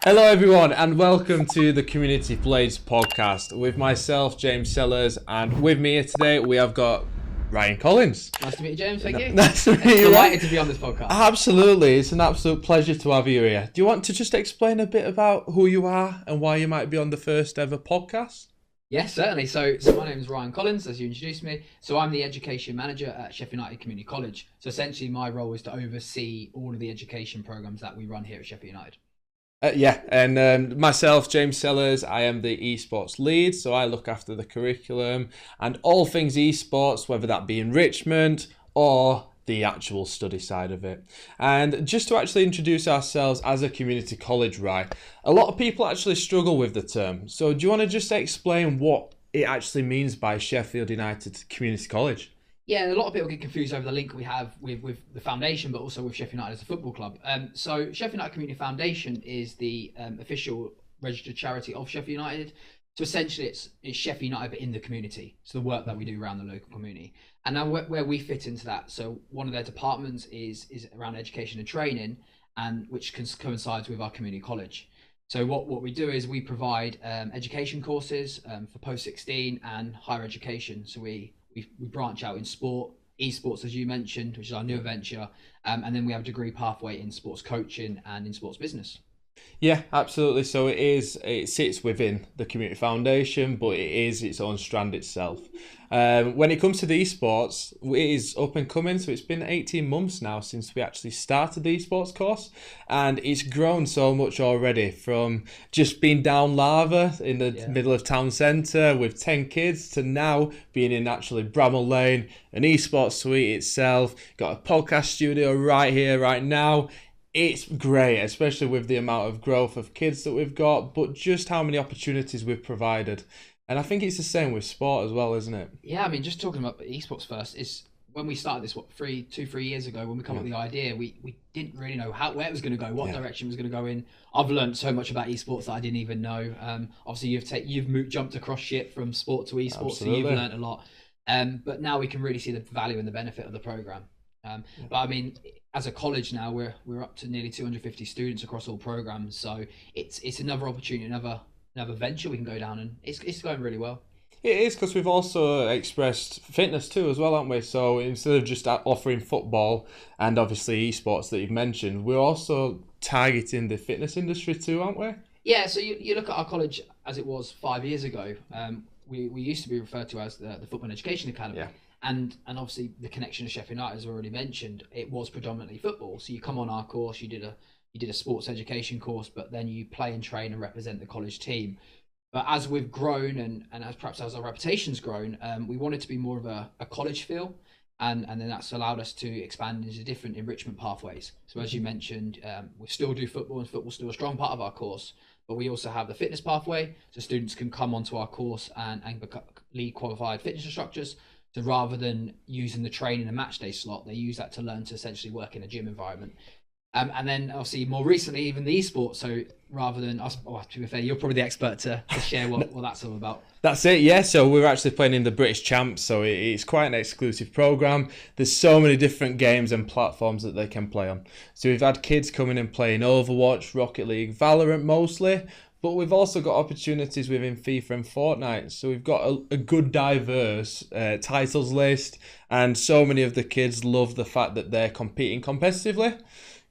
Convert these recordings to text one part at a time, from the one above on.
Hello everyone and welcome to the Community Blades podcast with myself, James Sellars, and with me here today we have got Ryan Collins. Nice to meet you, James. Thank you. Nice to meet you. Delighted to be on this podcast. Absolutely. It's an absolute pleasure to have you here. Do you want to just explain a bit about who you are and why you might be on the first ever podcast? Yes, certainly. So my name is Ryan Collins, as you introduced me. So I'm the Education Manager at Sheffield United Community College. So essentially my role is to oversee all of the education programmes that we run here at Sheffield United. Myself, James Sellars, I am the esports lead, so I look after the curriculum and all things esports, whether that be enrichment or the actual study side of it. And just to actually introduce ourselves as a community college, right, a lot of people actually struggle with the term. So do you want to just explain what it actually means by Sheffield United Community College? Yeah, a lot of people get confused over the link we have with the foundation, but also with Sheffield United as a football club. So Sheffield United Community Foundation is the official registered charity of Sheffield United. So essentially it's Sheffield United but in the community. So the work that we do around the local community. And now where we fit into that, so one of their departments is around education and training, and which coincides with our community college. So what we do is we provide education courses for post-16 and higher education. So we branch out in sport, esports, as you mentioned, which is our new venture, and then we have a degree pathway in sports coaching and in sports business. Yeah, absolutely. So it sits within the Community Foundation, but it is its own strand itself. When it comes to the esports, it is up and coming. So it's been 18 months now since we actually started the esports course, and it's grown so much already, from just being down lava in the middle of town centre with 10 kids to now being in actually Bramall Lane, an esports suite itself, got a podcast studio right here, right now. It's great, especially with the amount of growth of kids that we've got, but just how many opportunities we've provided. And I think it's the same with sport as well, isn't it? Yeah, I mean, just talking about esports first, is when we started this, 3 years ago, when we come up with the idea, we didn't really know where it was going to go, what direction it was going to go in. I've learned so much about esports that I didn't even know. Obviously, you've jumped across shit from sport to esports, so you've learned a lot. But now we can really see the value and the benefit of the program. But I mean, as a college now, we're up to nearly 250 students across all programs, so it's another opportunity, another venture we can go down, and it's going really well. It is, because we've also expressed fitness too as well, haven't we? So instead of just offering football and obviously esports that you've mentioned, we're also targeting the fitness industry too, aren't we? Yeah, so you look at our college as it was 5 years ago. We used to be referred to as the Football Education Academy. Yeah. And obviously the connection to Sheffield United, as already mentioned, it was predominantly football. So you come on our course, you did a sports education course, but then you play and train and represent the college team. But as we've grown and as our reputation's grown, we wanted to be more of a college feel, and then that's allowed us to expand into different enrichment pathways. So as you mentioned, we still do football, and football's still a strong part of our course, but we also have the fitness pathway, so students can come onto our course and become league qualified fitness instructors. So rather than using the training and match day slot, they use that to learn to essentially work in a gym environment. And then obviously more recently, even the esports. So rather than us, to be fair, you're probably the expert to share what that's all about. That's it, yeah. So we're actually playing in the British Champs, so it's quite an exclusive program. There's so many different games and platforms that they can play on. So we've had kids coming and playing Overwatch, Rocket League, Valorant mostly, but we've also got opportunities within FIFA and Fortnite. So we've got a good diverse titles list, and so many of the kids love the fact that they're competing competitively,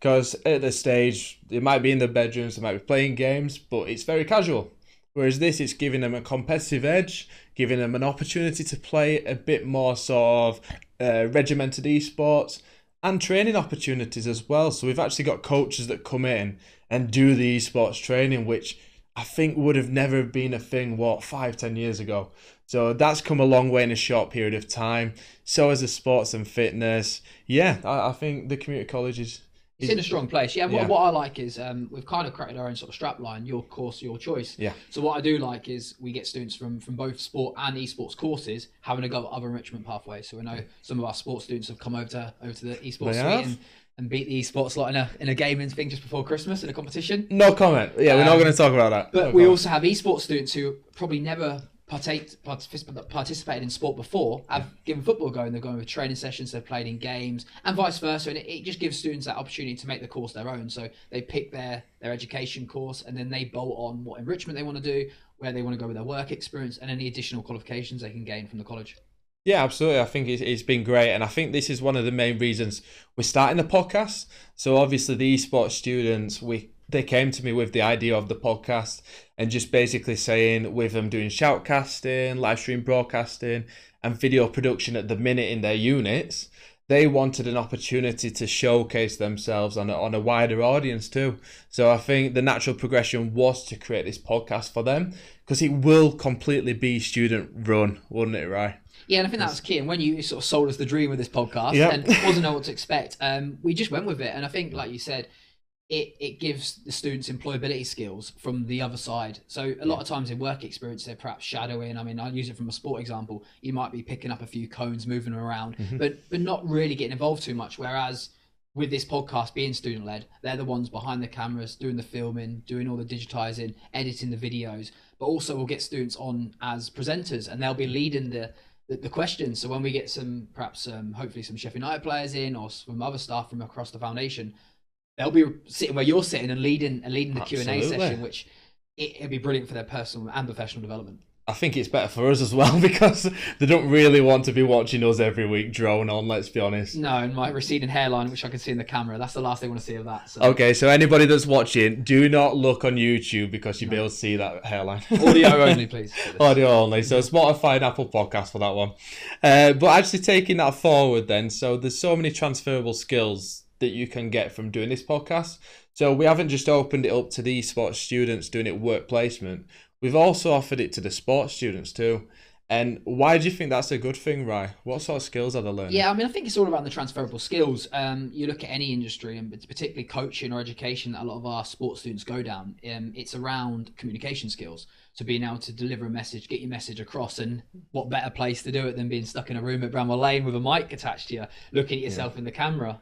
because at this stage, they might be in their bedrooms, they might be playing games, but it's very casual. Whereas this, it's giving them a competitive edge, giving them an opportunity to play a bit more sort of regimented esports, and training opportunities as well. So we've actually got coaches that come in and do the esports training, which I think would have never been a thing, 5-10 years ago. So that's come a long way in a short period of time. So as the sports and fitness, I think the community college is in a strong place. What I like is we've kind of created our own sort of strap line, your course, your choice. Yeah. So what I do like is we get students from both sport and esports courses having a go at other enrichment pathways. So we know some of our sports students have come over to the esports suite and beat the esports lot in a gaming thing just before Christmas in a competition. No comment. Yeah, we're not going to talk about that. But we also have esports students who probably never participated in sport before have given football a go, and they're going with training sessions, they've played in games, and vice versa. And it just gives students that opportunity to make the course their own. So they pick their education course, and then they bolt on what enrichment they want to do, where they want to go with their work experience, and any additional qualifications they can gain from the college. Yeah, absolutely. I think it's been great. And I think this is one of the main reasons we're starting the podcast. So obviously the esports students, they came to me with the idea of the podcast and just basically saying, with them doing shoutcasting, live stream broadcasting and video production at the minute in their units, they wanted an opportunity to showcase themselves on a wider audience too. So I think the natural progression was to create this podcast for them, because it will completely be student run, wouldn't it, Rye? Yeah, and I think that was key. And when you sort of sold us the dream with this podcast and wasn't know what to expect, we just went with it. And I think, like you said, it gives the students employability skills from the other side. So a lot of times in work experience, they're perhaps shadowing. I mean, I'll use it from a sport example. You might be picking up a few cones, moving them around, but not really getting involved too much. Whereas with this podcast being student-led, they're the ones behind the cameras, doing the filming, doing all the digitizing, editing the videos, but also we'll get students on as presenters, and they'll be leading the questions. So when we get some, perhaps hopefully some Sheffield United players in, or some other staff from across the foundation, they'll be sitting where you're sitting and leading the Q&A session, which it'd be brilliant for their personal and professional development. I think it's better for us as well, because they don't really want to be watching us every week drone on, let's be honest. No, and my receding hairline, which I can see in the camera, that's the last they want to see of that. So. Okay, so anybody that's watching, do not look on YouTube, because you'll be able to see that hairline. Audio only, please. Audio only. So Spotify and Apple Podcast for that one. But actually taking that forward then, so there's so many transferable skills that you can get from doing this podcast. So we haven't just opened it up to the esports students doing it work placement. We've also offered it to the sports students too. And why do you think that's a good thing, Rye? What sort of skills are they learning? Yeah, I mean, I think it's all about the transferable skills. You look at any industry, and particularly coaching or education that a lot of our sports students go down, it's around communication skills. So being able to deliver a message, get your message across, and what better place to do it than being stuck in a room at Bramwell Lane with a mic attached to you, looking at yourself in the camera.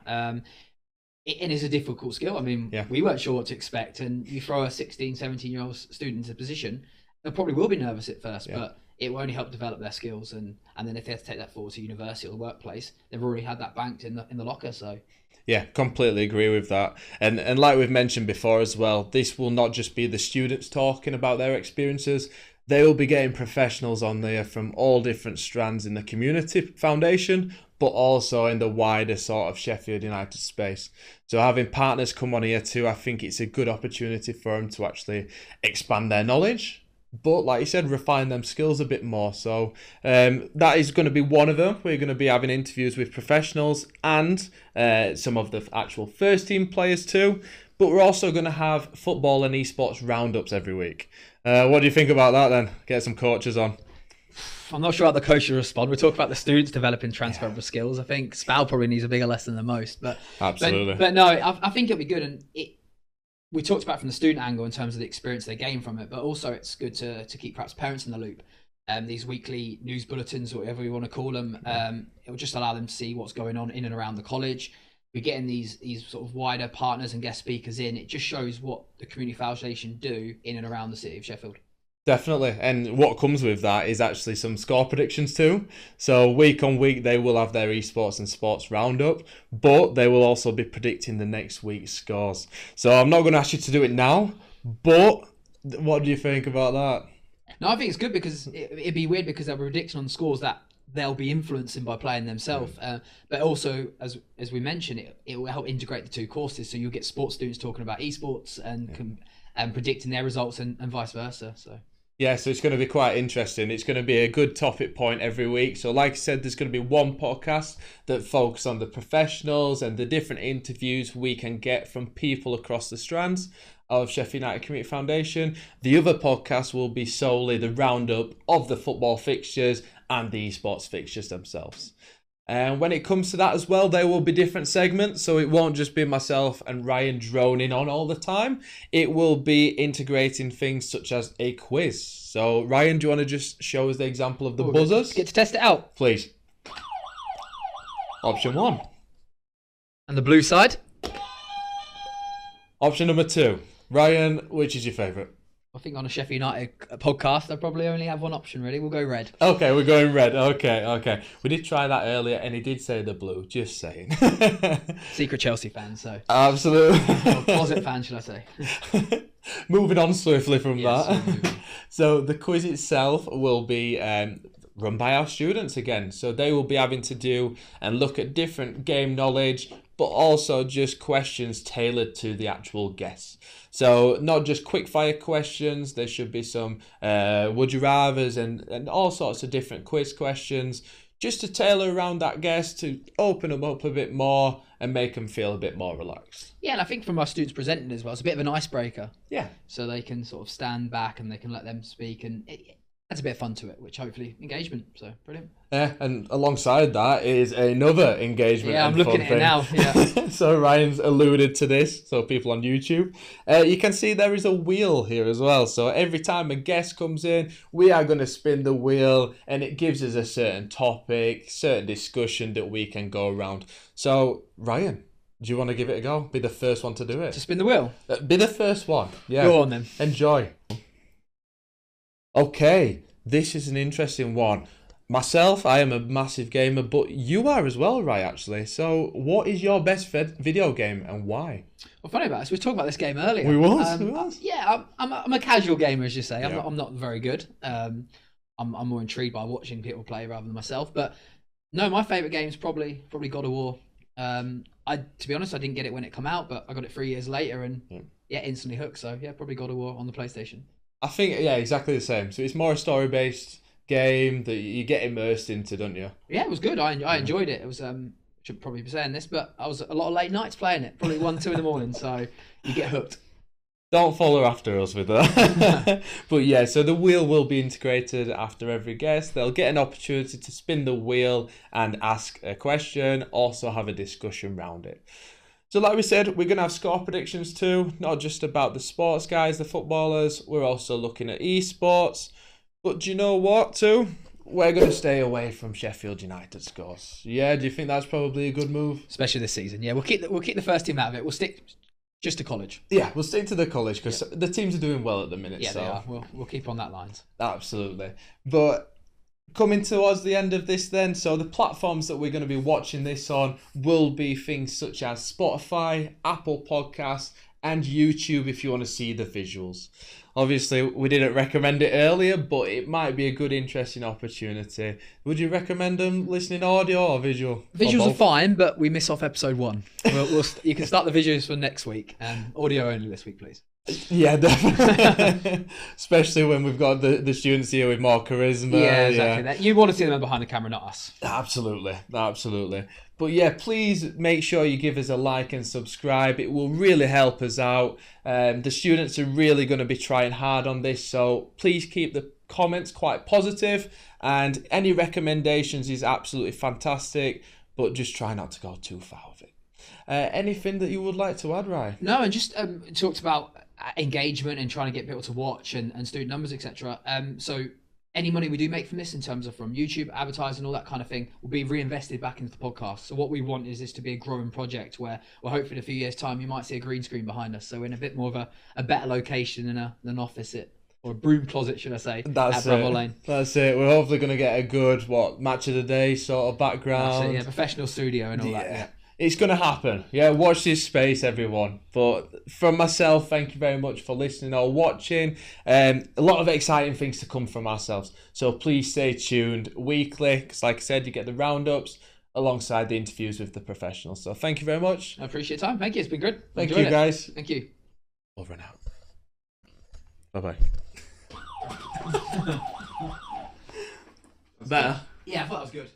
It is a difficult skill. I mean, we weren't sure what to expect, and you throw a 16, 17-year-old student into a position, they probably will be nervous at first, but it will only help develop their skills, and then if they have to take that forward to university or the workplace, they've already had that banked in the locker. So yeah, completely agree with that. And like we've mentioned before as well, this will not just be the students talking about their experiences. They will be getting professionals on there from all different strands in the community foundation, but also in the wider sort of Sheffield United space. So having partners come on here too, I think it's a good opportunity for them to actually expand their knowledge, but like you said, refine them skills a bit more. So that is going to be one of them. We're going to be having interviews with professionals and some of the actual first team players too. But we're also going to have football and esports roundups every week. What do you think about that then? Get some coaches on. I'm not sure how the coach will respond. We talk about the students developing transferable skills. I think Spal probably needs a bigger lesson than most. But absolutely. But no, I think it'll be good. And we talked about from the student angle in terms of the experience they gain from it, but also it's good to keep perhaps parents in the loop. These weekly news bulletins, or whatever you want to call them, it will just allow them to see what's going on in and around the college. We're getting these sort of wider partners and guest speakers in. It just shows what the Community Foundation do in and around the city of Sheffield. Definitely. And what comes with that is actually some score predictions too. So week on week, they will have their esports and sports roundup, but they will also be predicting the next week's scores. So I'm not going to ask you to do it now, but what do you think about that? No, I think it's good, because it'd be weird because they'll be predicting on scores that they'll be influencing by playing themselves. But also, as we mentioned, it will help integrate the two courses. So you'll get sports students talking about esports and predicting their results, and vice versa. So. Yeah, so it's going to be quite interesting. It's going to be a good topic point every week. So like I said, there's going to be one podcast that focuses on the professionals and the different interviews we can get from people across the strands of Sheffield United Community Foundation. The other podcast will be solely the roundup of the football fixtures and the esports fixtures themselves. And when it comes to that as well, there will be different segments. So it won't just be myself and Ryan droning on all the time. It will be integrating things such as a quiz. So Ryan, do you want to just show us the example of the buzzers? Get to test it out. Please. Option 1. And the blue side? Option number 2. Ryan, which is your favourite? I think on a Sheffield United podcast, I probably only have one option, really. We'll go red. Okay, we're going red. Okay. We did try that earlier, and he did say the blue. Just saying. Secret Chelsea fan, so. Absolutely. Or closet fan, should I say. Moving on swiftly from that. Moving. So the quiz itself will be run by our students again. So they will be having to do and look at different game knowledge, but also just questions tailored to the actual guess. So not just quick fire questions, there should be some would you rathers and all sorts of different quiz questions just to tailor around that guest, to open them up a bit more and make them feel a bit more relaxed. Yeah, and I think from our students presenting as well, it's a bit of an icebreaker. Yeah. So they can sort of stand back and they can let them speak, and it adds a bit of fun to it, which hopefully engagement. So brilliant. Yeah, and alongside that is another engagement. Yeah, I'm looking at it now. Yeah. So Ryan's alluded to this. So people on YouTube, you can see there is a wheel here as well. So every time a guest comes in, we are going to spin the wheel, and it gives us a certain topic, certain discussion that we can go around. So Ryan, do you want to give it a go? Be the first one to do it. To spin the wheel. Be the first one. Yeah. Go on then. Enjoy. Okay, this is an interesting one. Myself, I am a massive gamer, but you are as well, right, actually. So what is your best video game and why? Well, funny about this, we talked about this game earlier. We was. Yeah, I'm a casual gamer, as you say. Yeah. I'm not very good. I'm more intrigued by watching people play rather than myself. But no, my favourite game is probably God of War. To be honest, I didn't get it when it came out, but I got it 3 years later and instantly hooked. So yeah, probably God of War on the PlayStation. I think, yeah, exactly the same. So it's more a story-based game that you get immersed into, don't you? Yeah, it was good. I enjoyed it. It was should probably be saying this, but I was a lot of late nights playing it, probably 1, 2 in the morning. So you get hooked. Don't follow after us with that. But yeah, so the wheel will be integrated after every guest. They'll get an opportunity to spin the wheel and ask a question, also have a discussion around it. So like we said, we're going to have score predictions too, not just about the sports guys, the footballers. We're also looking at esports. But do you know what too? We're going to stay away from Sheffield United scores. Yeah, do you think that's probably a good move? Especially this season. Yeah, we'll keep the first team out of it. We'll stick just to college. Yeah, we'll stick to the college because the teams are doing well at the minute. Yeah, so. they are. We'll keep on that lines. Absolutely. But coming towards the end of this then, so the platforms that we're going to be watching this on will be things such as Spotify, Apple Podcasts, and YouTube if you want to see the visuals. Obviously, we didn't recommend it earlier, but it might be a good, interesting opportunity. Would you recommend them listening audio or visual? Visuals are fine, but we miss off episode 1. You can start the visuals for next week. Audio only this week, please. Yeah, definitely. Especially when we've got the students here with more charisma. Yeah, exactly. Yeah. You want to see them behind the camera, not us. Absolutely. But yeah, please make sure you give us a like and subscribe. It will really help us out. The students are really going to be trying hard on this, so please keep the comments quite positive, and any recommendations is absolutely fantastic, but just try not to go too far with it. Anything that you would like to add, Ryan? No, and just talked about engagement and trying to get people to watch and student numbers, etc. So any money we do make from this, in terms of from YouTube, advertising, all that kind of thing, will be reinvested back into the podcast. So what we want is this to be a growing project where, well, hopefully in a few years' time, you might see a green screen behind us. So we're in a bit more of a better location than an office, or a broom closet, should I say, at Bramwell Lane. That's it. We're hopefully going to get a good, match of the day sort of background. That's it, professional studio and all that. Yeah. It's going to happen. Yeah, watch this space, everyone. But from myself, thank you very much for listening or watching. A lot of exciting things to come from ourselves. So please stay tuned weekly, because like I said, you get the roundups alongside the interviews with the professionals. So thank you very much. I appreciate your time. Thank you. It's been good. Thank you, guys. Thank you. Over and out. Bye-bye. Better? Yeah, I thought that was good.